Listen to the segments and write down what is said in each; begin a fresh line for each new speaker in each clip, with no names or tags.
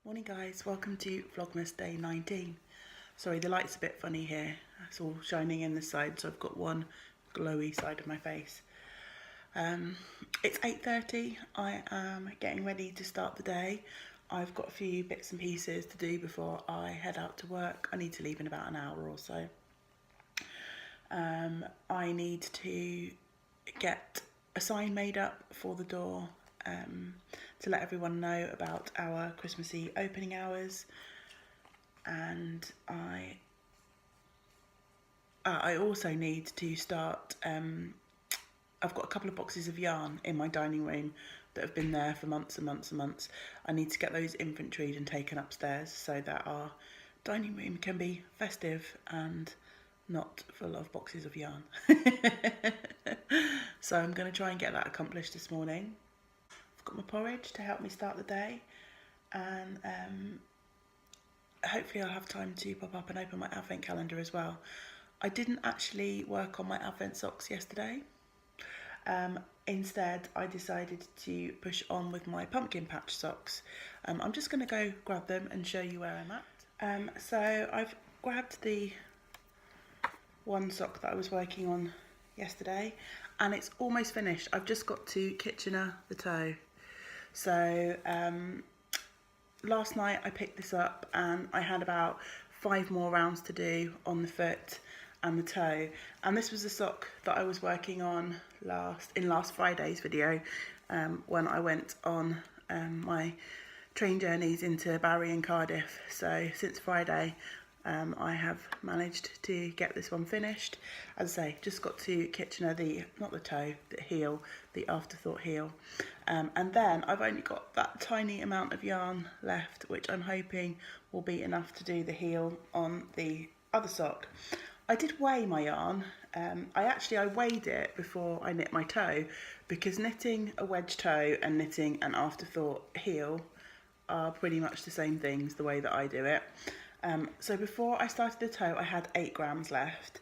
Morning guys, welcome to Vlogmas Day 19. Sorry, the light's a bit funny here. It's all shining in the side, so I've got one glowy side of my face. It's 8:30. I am getting ready to start the day. I've got a few bits and pieces to do before I head out to work. I need to leave in about an hour or so. I need to get a sign made up for the door to let everyone know about our Christmassy opening hours, and I also need to start. I've got a couple of boxes of yarn in my dining room that have been there for months and months and months. I need to get those inventoried and taken upstairs so that our dining room can be festive and not full of boxes of yarn. So I'm going to try and get that accomplished this morning. I've got my porridge to help me start the day, and hopefully I'll have time to pop up and open my advent calendar as well. I didn't actually work on my advent socks yesterday. Instead, I decided to push on with my pumpkin patch socks. I'm just going to go grab them and show you where I'm at. So I've grabbed the one sock that I was working on yesterday, and it's almost finished. I've just got to Kitchener the toe. So last night I picked this up and I had about 5 more rounds to do on the foot and the toe, and this was the sock that I was working on last Friday's video when I went on my train journeys into Barry and Cardiff. So since Friday I have managed to get this one finished. As I say, just got to Kitchener, not the toe, the heel, the afterthought heel. And then I've only got that tiny amount of yarn left, which I'm hoping will be enough to do the heel on the other sock. I did weigh my yarn. I weighed it before I knit my toe, because knitting a wedge toe and knitting an afterthought heel are pretty much the same things the way that I do it. So before I started the toe, I had 8 grams left.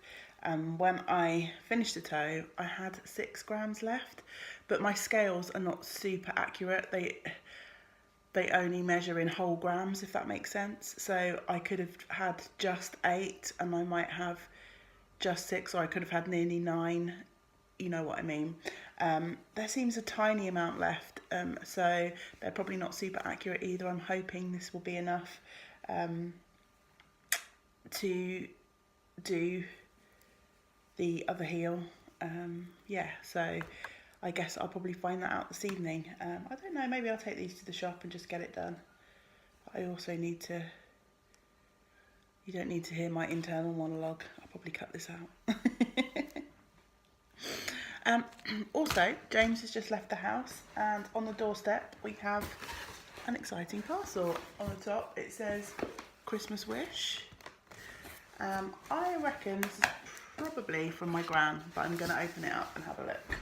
When I finished the toe, I had 6 grams left, but my scales are not super accurate. They only measure in whole grams, if that makes sense. So I could have had just 8 and I might have just 6, or I could have had nearly 9. You know what I mean. There seems a tiny amount left, so they're probably not super accurate either. I'm hoping this will be enough to do the other heel. Yeah, so I guess I'll probably find that out this evening. I don't know, maybe I'll take these to the shop and just get it done. I also need to, you don't need to hear my internal monologue. I'll probably cut this out. Also, James has just left the house, and on the doorstep we have an exciting parcel. On the top it says Christmas wish. I reckon this is probably from my gran, but I'm going to open it up and have a look.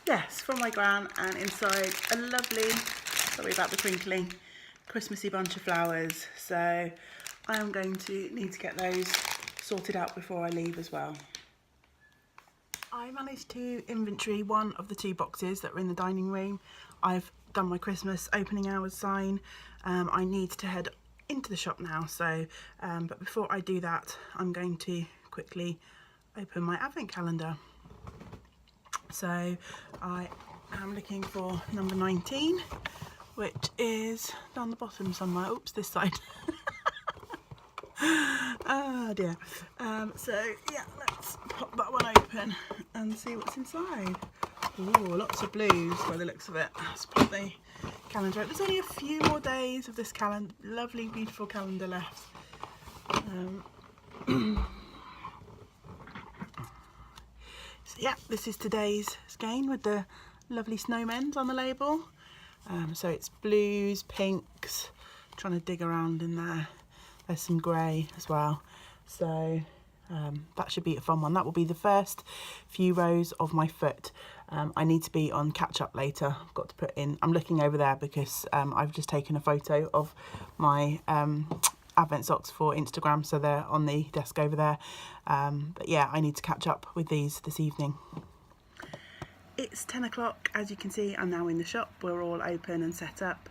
Yes, from my gran, and inside a lovely, sorry about the crinkling, Christmassy bunch of flowers. So I am going to need to get those sorted out before I leave as well. I managed to inventory one of the 2 boxes that were in the dining room. I've done my Christmas opening hours sign. I need to head into the shop now, so but before I do that, I'm going to quickly open my advent calendar. So I am looking for number 19, which is down the bottom somewhere. Oops, this side. Oh dear. So yeah, let's pop that one open and see what's inside. Ooh, lots of blues by the looks of it. Let's pop the calendar out. There's only a few more days of this lovely, beautiful calendar left. So yeah, this is today's skein with the lovely snowmen on the label. So it's blues, pinks, trying to dig around in there. There's some grey as well. So that should be a fun one. That will be the first few rows of my foot. I need to be on catch up later. I've got to put in, I'm looking over there because I've just taken a photo of my advent socks for Instagram, so they're on the desk over there. But yeah, I need to catch up with these this evening. It's 10 o'clock, as you can see. I'm now in the shop. We're all open and set up.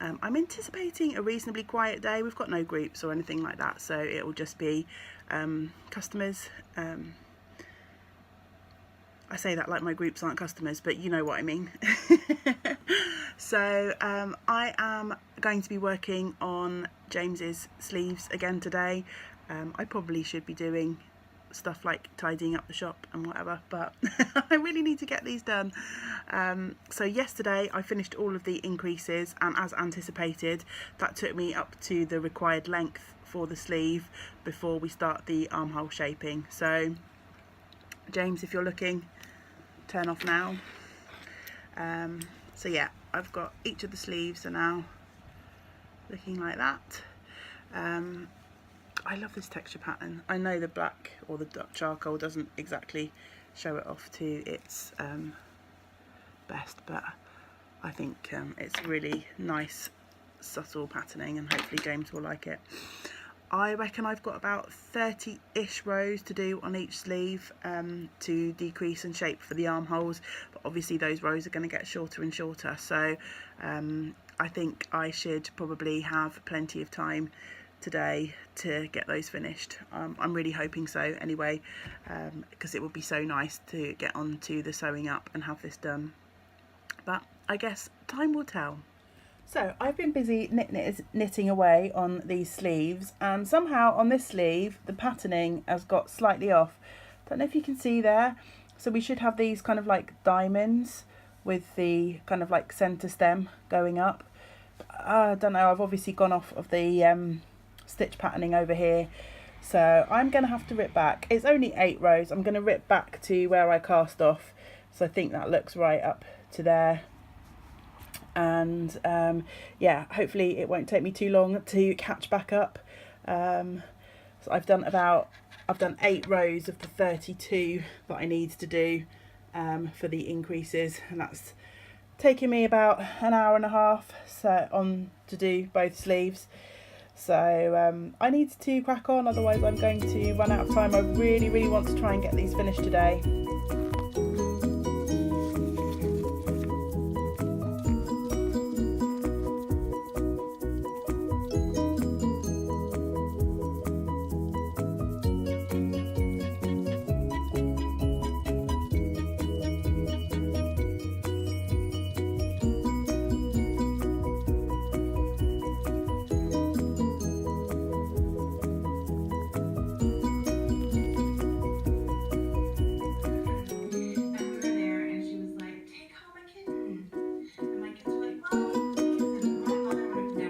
I'm anticipating a reasonably quiet day. We've got no groups or anything like that, so it will just be customers. I say that like my groups aren't customers, but you know what I mean. So I am going to be working on James's sleeves again today. I probably should be doing stuff like tidying up the shop and whatever, but I really need to get these done. So yesterday I finished all of the increases, and as anticipated, that took me up to the required length for the sleeve before we start the armhole shaping. So James, if you're looking, turn off now. So yeah, I've got each of the sleeves are now looking like that. I love this texture pattern. I know the black or the dark charcoal doesn't exactly show it off to its best, but I think it's really nice subtle patterning, and hopefully James will like it. I reckon I've got about 30-ish rows to do on each sleeve to decrease and shape for the armholes, but obviously those rows are going to get shorter and shorter, so I think I should probably have plenty of time today to get those finished. I'm really hoping so anyway, because it would be so nice to get on to the sewing up and have this done, but I guess time will tell. So I've been busy knitting away on these sleeves, and somehow on this sleeve the patterning has got slightly off. Don't know if you can see there. So we should have these kind of like diamonds with the kind of like centre stem going up. I don't know, I've obviously gone off of the stitch patterning over here, so I'm going to have to rip back. It's only 8 rows. I'm going to rip back to where I cast off, so I think that looks right up to there. And yeah, hopefully it won't take me too long to catch back up. So I've done 8 rows of the 32 that I need to do for the increases, and that's taking me about an hour and a half on to do both sleeves. So I need to crack on, otherwise I'm going to run out of time. I really want to try and get these finished today.